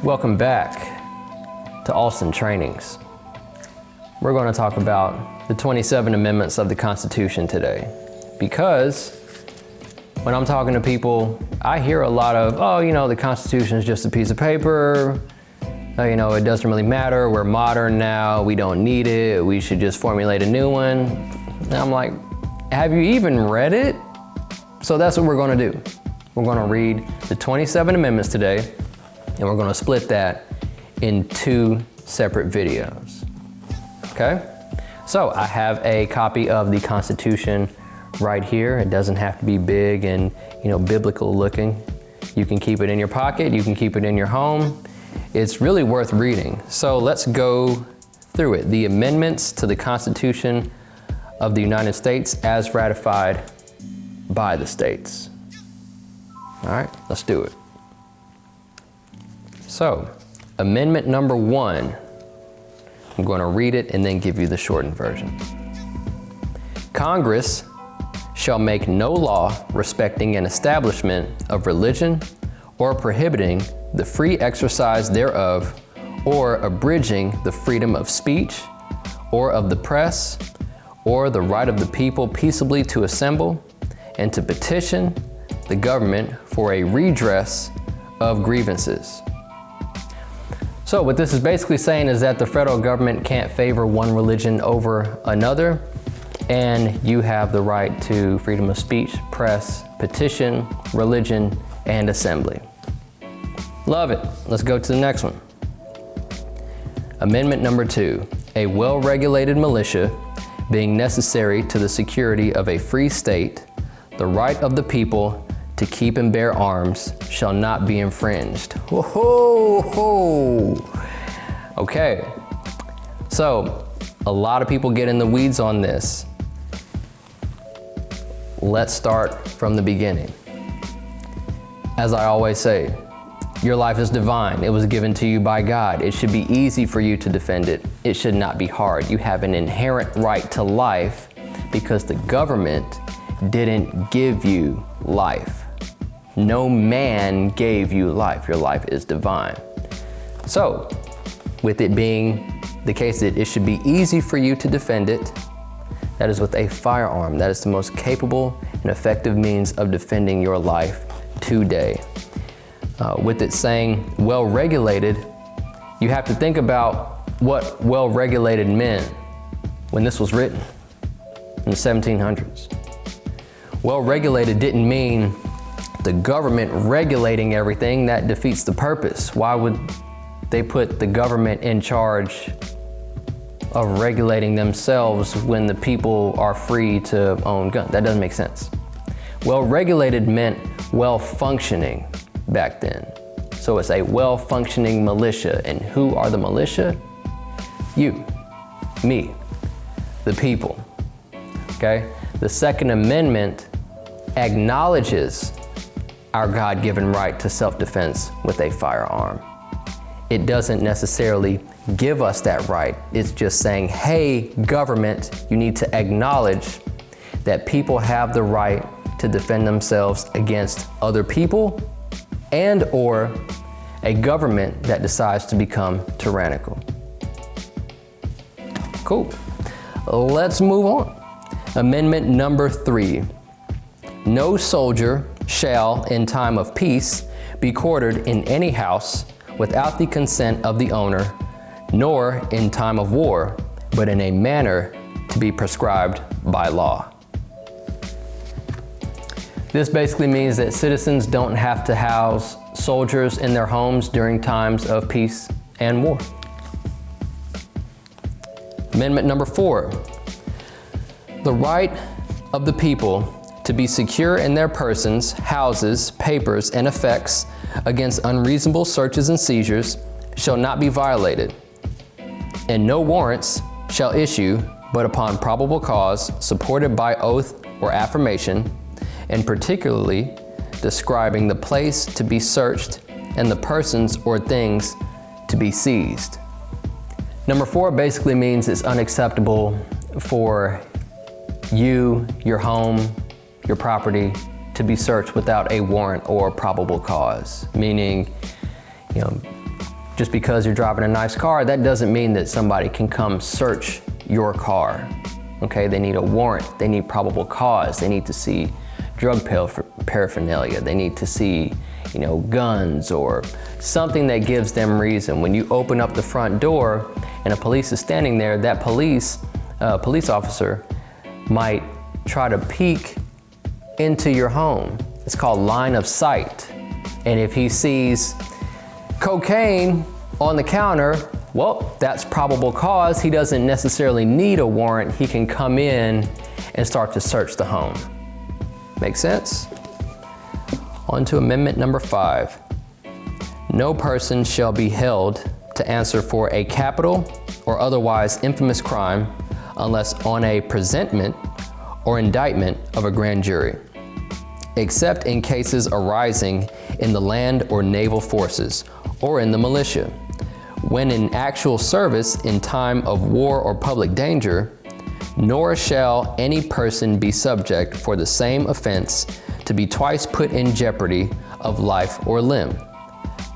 Welcome back to Alston Trainings. We're going to talk about the 27 amendments of the Constitution today, because when I'm talking to people, I hear a lot of, the Constitution is just a piece of paper. It doesn't really matter. We're modern now. We don't need it. We should just formulate a new one. And I'm like, have you even read it? So that's what we're going to do. We're going to read the 27 amendments today, and we're going to split that in 2 separate videos. Okay? So I have a copy of the Constitution right here. It doesn't have to be big and, biblical looking. You can keep it in your pocket. You can keep it in your home. It's really worth reading. So let's go through it. The amendments to the Constitution of the United States as ratified by the states. All right, let's do it. So, amendment number 1. I'm going to read it and then give you the shortened version. Congress shall make no law respecting an establishment of religion or prohibiting the free exercise thereof, or abridging the freedom of speech, or of the press, or the right of the people peaceably to assemble and to petition the government for a redress of grievances. So what this is basically saying is that the federal government can't favor one religion over another, and you have the right to freedom of speech, press, petition, religion, and assembly. Love it. Let's go to the next one. Amendment number 2. A well-regulated militia being necessary to the security of a free state, the right of the people to keep and bear arms shall not be infringed. Whoa. Okay. So, a lot of people get in the weeds on this. Let's start from the beginning. As I always say, your life is divine. It was given to you by God. It should be easy for you to defend it. It should not be hard. You have an inherent right to life because the government didn't give you life. No man gave you life. Your life is divine. So, with it being the case that it should be easy for you to defend it, that is with a firearm. That is the most capable and effective means of defending your life today. With it saying well-regulated, you have to think about what well-regulated meant when this was written in the 1700s. Well-regulated didn't mean the government regulating everything. That defeats the purpose. Why would they put the government in charge of regulating themselves when the people are free to own guns? That doesn't make sense. Well-regulated meant well-functioning back then. So it's a well-functioning militia. And who are the militia? You, me, the people. Okay? The Second Amendment acknowledges our God-given right to self-defense with a firearm. It doesn't necessarily give us that right. It's just saying, hey, government, you need to acknowledge that people have the right to defend themselves against other people and or a government that decides to become tyrannical. Cool. Let's move on. Amendment number 3. No soldier shall, in time of peace, be quartered in any house without the consent of the owner, nor in time of war, but in a manner to be prescribed by law. This basically means that citizens don't have to house soldiers in their homes during times of peace and war. Amendment number 4. The right of the people to be secure in their persons, houses, papers, and effects against unreasonable searches and seizures shall not be violated, and no warrants shall issue but upon probable cause supported by oath or affirmation, and particularly describing the place to be searched and the persons or things to be seized. Number 4 basically means it's unacceptable for you, your home, your property to be searched without a warrant or probable cause. Meaning, Just because you're driving a nice car, that doesn't mean that somebody can come search your car. Okay, they need a warrant, they need probable cause, they need to see drug paraphernalia, they need to see, guns or something that gives them reason. When you open up the front door and a police is standing there, that police officer might try to peek into your home. It's called line of sight. And if he sees cocaine on the counter, well, that's probable cause. He doesn't necessarily need a warrant. He can come in and start to search the home. Make sense? On to amendment number 5. No person shall be held to answer for a capital or otherwise infamous crime unless on a presentment or indictment of a grand jury, except in cases arising in the land or naval forces or in the militia, when in actual service in time of war or public danger, nor shall any person be subject for the same offense to be twice put in jeopardy of life or limb,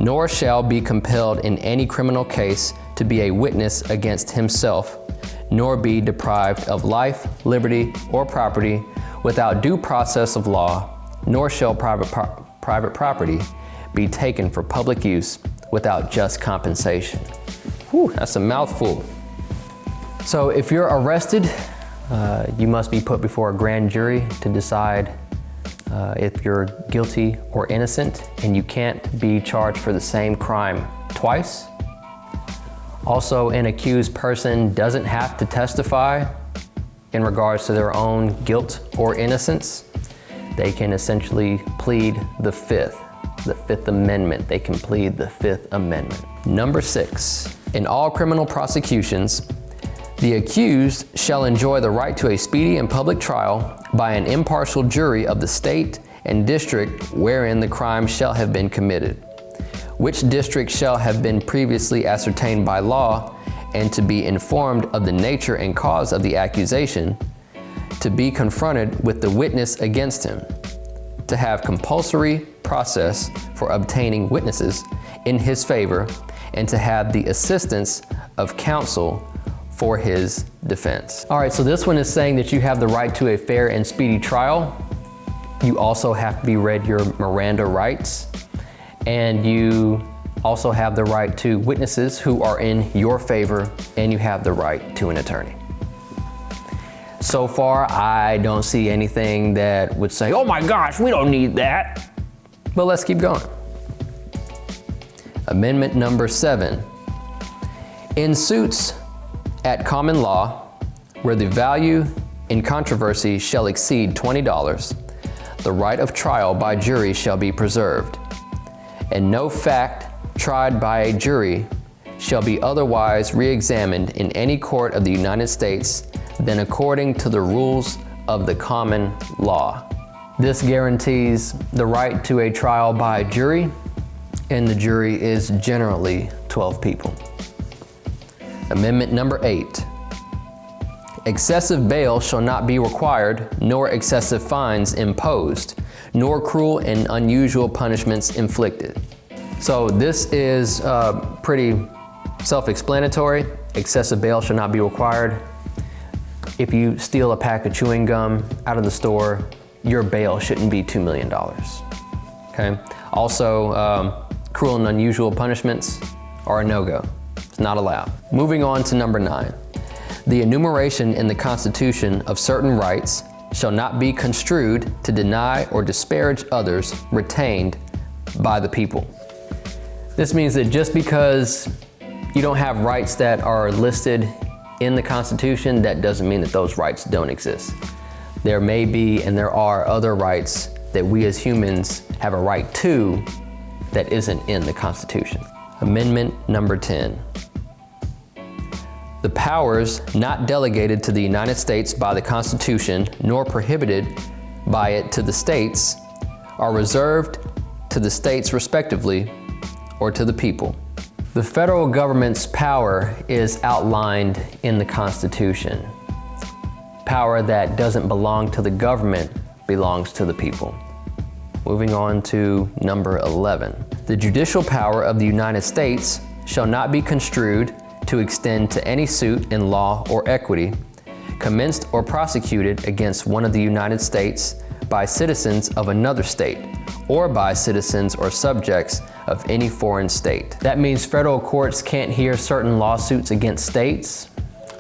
nor shall be compelled in any criminal case to be a witness against himself, nor be deprived of life, liberty, or property without due process of law, nor shall private property be taken for public use without just compensation. Whew, that's a mouthful. So if you're arrested, you must be put before a grand jury to decide if you're guilty or innocent, and you can't be charged for the same crime twice. Also, an accused person doesn't have to testify in regards to their own guilt or innocence. They can essentially plead the Fifth Amendment. They can plead the Fifth Amendment. Number 6, in all criminal prosecutions, the accused shall enjoy the right to a speedy and public trial by an impartial jury of the state and district wherein the crime shall have been committed, which district shall have been previously ascertained by law, and to be informed of the nature and cause of the accusation, to be confronted with the witness against him, to have compulsory process for obtaining witnesses in his favor, and to have the assistance of counsel for his defense. All right, so this one is saying that you have the right to a fair and speedy trial. You also have to be read your Miranda rights, and you also have the right to witnesses who are in your favor, and you have the right to an attorney. So far, I don't see anything that would say, oh my gosh, we don't need that. But let's keep going. Amendment number 7. In suits at common law, where the value in controversy shall exceed $20, the right of trial by jury shall be preserved, and no fact tried by a jury shall be otherwise re-examined in any court of the United States than according to the rules of the common law. This guarantees the right to a trial by jury, and the jury is generally 12 people. Amendment number 8. Excessive bail shall not be required, nor excessive fines imposed, nor cruel and unusual punishments inflicted. So this is pretty self-explanatory. Excessive bail shall not be required. If you steal a pack of chewing gum out of the store, your bail shouldn't be $2 million. Okay. Also, cruel and unusual punishments are a no-go. It's not allowed. Moving on to number 9. The enumeration in the Constitution of certain rights shall not be construed to deny or disparage others retained by the people. This means that just because you don't have rights that are listed in the Constitution, that doesn't mean that those rights don't exist. There may be and there are other rights that we as humans have a right to that isn't in the Constitution. Amendment number 10. The powers not delegated to the United States by the Constitution, nor prohibited by it to the states, are reserved to the states respectively, or to the people. The federal government's power is outlined in the Constitution. Power that doesn't belong to the government belongs to the people. Moving on to number 11. The judicial power of the United States shall not be construed to extend to any suit in law or equity, commenced or prosecuted against one of the United States by citizens of another state, or by citizens or subjects of any foreign state. That means federal courts can't hear certain lawsuits against states.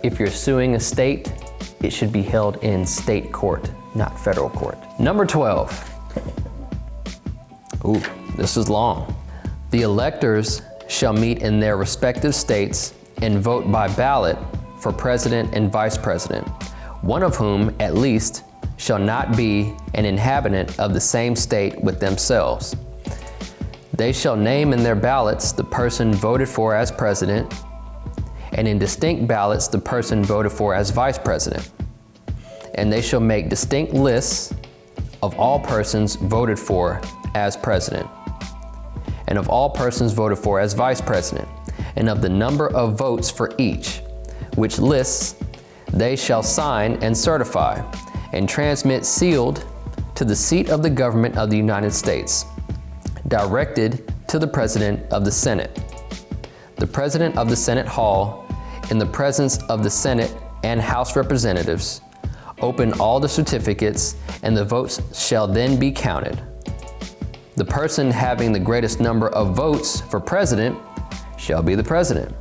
If you're suing a state, it should be held in state court, not federal court. Number 12. Ooh, this is long. The electors shall meet in their respective states and vote by ballot for president and vice president, one of whom, at least, shall not be an inhabitant of the same state with themselves. They shall name in their ballots the person voted for as president, and in distinct ballots the person voted for as vice president. And they shall make distinct lists of all persons voted for as president, and of all persons voted for as vice president, and of the number of votes for each, which lists they shall sign and certify, and transmit sealed to the seat of the government of the United States, directed to the President of the Senate. The President of the Senate Hall, in the presence of the Senate and House Representatives, open all the certificates, and the votes shall then be counted. The person having the greatest number of votes for president shall be the president.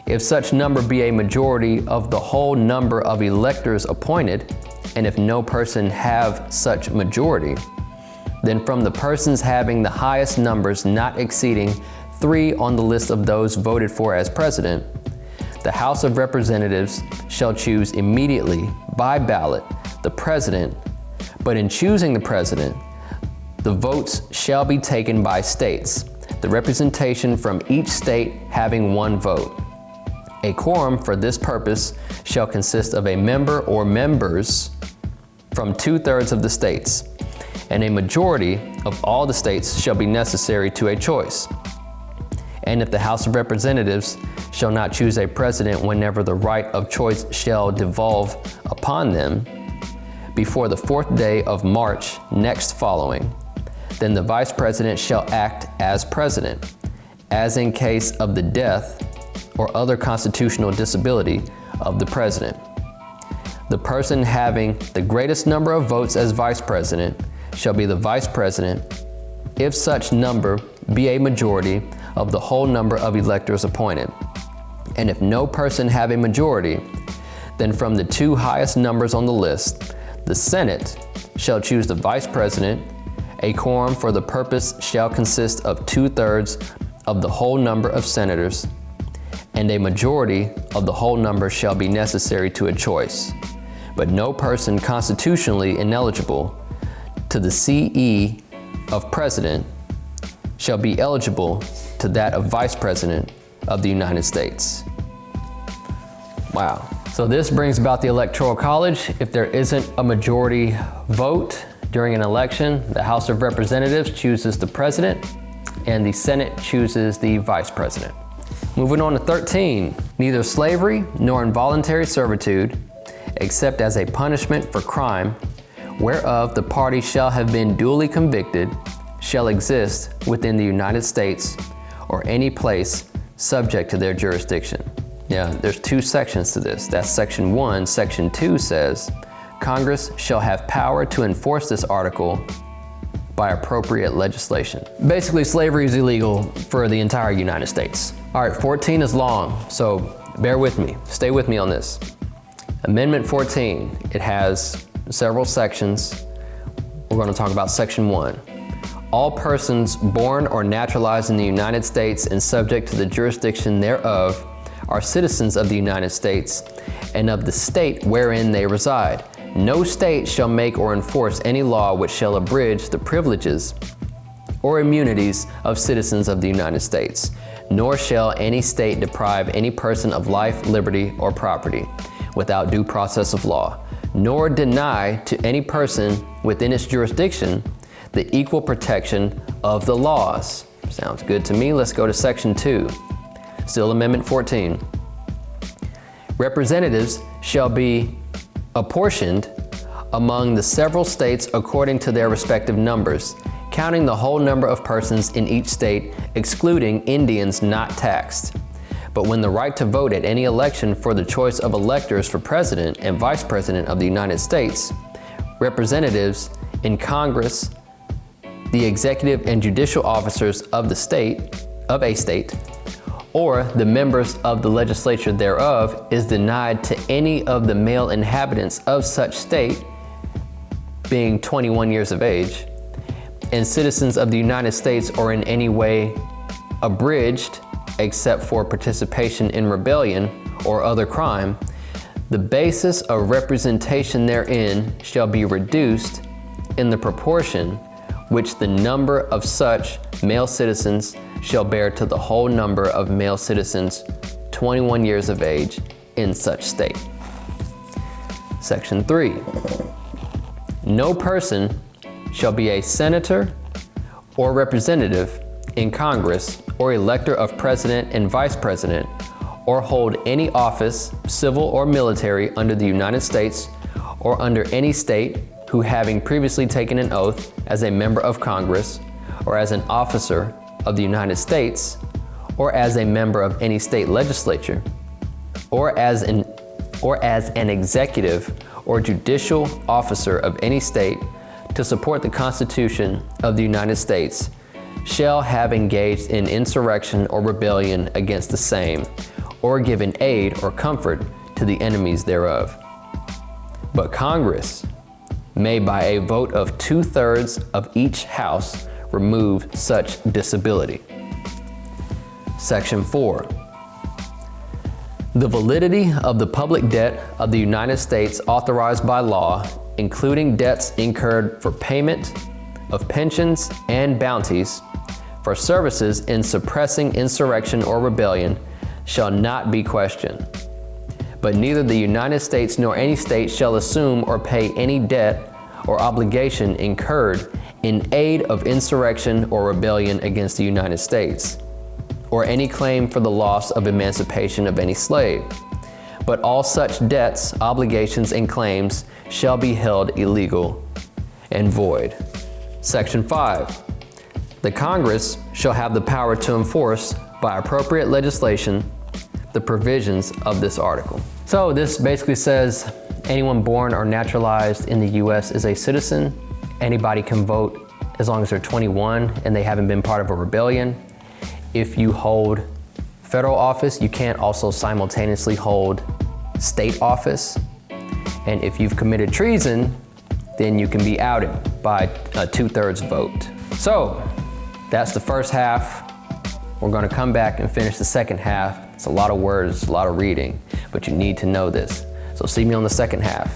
If such number be a majority of the whole number of electors appointed, and if no person have such majority, then from the persons having the highest numbers not exceeding 3 on the list of those voted for as president, the House of Representatives shall choose immediately by ballot the president, but in choosing the president, the votes shall be taken by states, the representation from each state having 1 vote. A quorum for this purpose shall consist of a member or members from 2/3 of the states, and a majority of all the states shall be necessary to a choice. And if the House of Representatives shall not choose a president whenever the right of choice shall devolve upon them, before the 4th day of March next following, then the vice president shall act as president, as in case of the death or other constitutional disability of the president. The person having the greatest number of votes as vice president shall be the vice president, if such number be a majority of the whole number of electors appointed. And if no person have a majority, then from the 2 highest numbers on the list, the Senate shall choose the vice president. A quorum for the purpose shall consist of 2/3 of the whole number of senators, and a majority of the whole number shall be necessary to a choice. But no person constitutionally ineligible to the CE of president shall be eligible to that of vice president of the United States. Wow. So this brings about the Electoral College. If there isn't a majority vote during an election, the House of Representatives chooses the president and the Senate chooses the vice president. Moving on to 13, neither slavery nor involuntary servitude, except as a punishment for crime, whereof the party shall have been duly convicted, shall exist within the United States or any place subject to their jurisdiction. Yeah, there's 2 sections to this. That's section 1. Section 2 says, Congress shall have power to enforce this article by appropriate legislation. Basically, slavery is illegal for the entire United States. All right, 14 is long, so bear with me. Stay with me on this. Amendment 14, it has several sections. We're going to talk about section 1. All persons born or naturalized in the United States and subject to the jurisdiction thereof are citizens of the United States and of the state wherein they reside. No state shall make or enforce any law which shall abridge the privileges or immunities of citizens of the United States, nor shall any state deprive any person of life, liberty, or property without due process of law, nor deny to any person within its jurisdiction the equal protection of the laws. Sounds good to me. Let's go to section 2. Still Amendment 14. Representatives shall be apportioned among the several states according to their respective numbers, counting the whole number of persons in each state, excluding Indians not taxed. But when the right to vote at any election for the choice of electors for President and Vice President of the United States, representatives in Congress, the executive and judicial officers of a state, or the members of the legislature thereof is denied to any of the male inhabitants of such state, being 21 years of age, and citizens of the United States or in any way abridged, except for participation in rebellion or other crime, the basis of representation therein shall be reduced in the proportion which the number of such male citizens shall bear to the whole number of male citizens 21 years of age in such state. Section 3. No person shall be a senator or representative in Congress or elector of president and vice president, or hold any office, civil or military, under the United States or under any state, who having previously taken an oath as a member of Congress or as an officer of the United States or as a member of any state legislature or as an executive or judicial officer of any state to support the Constitution of the United States, shall have engaged in insurrection or rebellion against the same, or given aid or comfort to the enemies thereof. But Congress may by a vote of 2/3 of each house remove such disability. Section 4. The validity of the public debt of the United States authorized by law, including debts incurred for payment of pensions and bounties for services in suppressing insurrection or rebellion, shall not be questioned. But neither the United States nor any state shall assume or pay any debt or obligation incurred in aid of insurrection or rebellion against the United States, or any claim for the loss of emancipation of any slave. But all such debts, obligations, and claims shall be held illegal and void. Section 5. The Congress shall have the power to enforce, by appropriate legislation, the provisions of this article. So this basically says anyone born or naturalized in the U.S. is a citizen. Anybody can vote as long as they're 21 and they haven't been part of a rebellion. If you hold federal office, you can't also simultaneously hold state office. And if you've committed treason, then you can be outed by a 2/3 vote. So that's the first half. We're going to come back and finish the second half. It's a lot of words, a lot of reading, but you need to know this. So see me on the second half.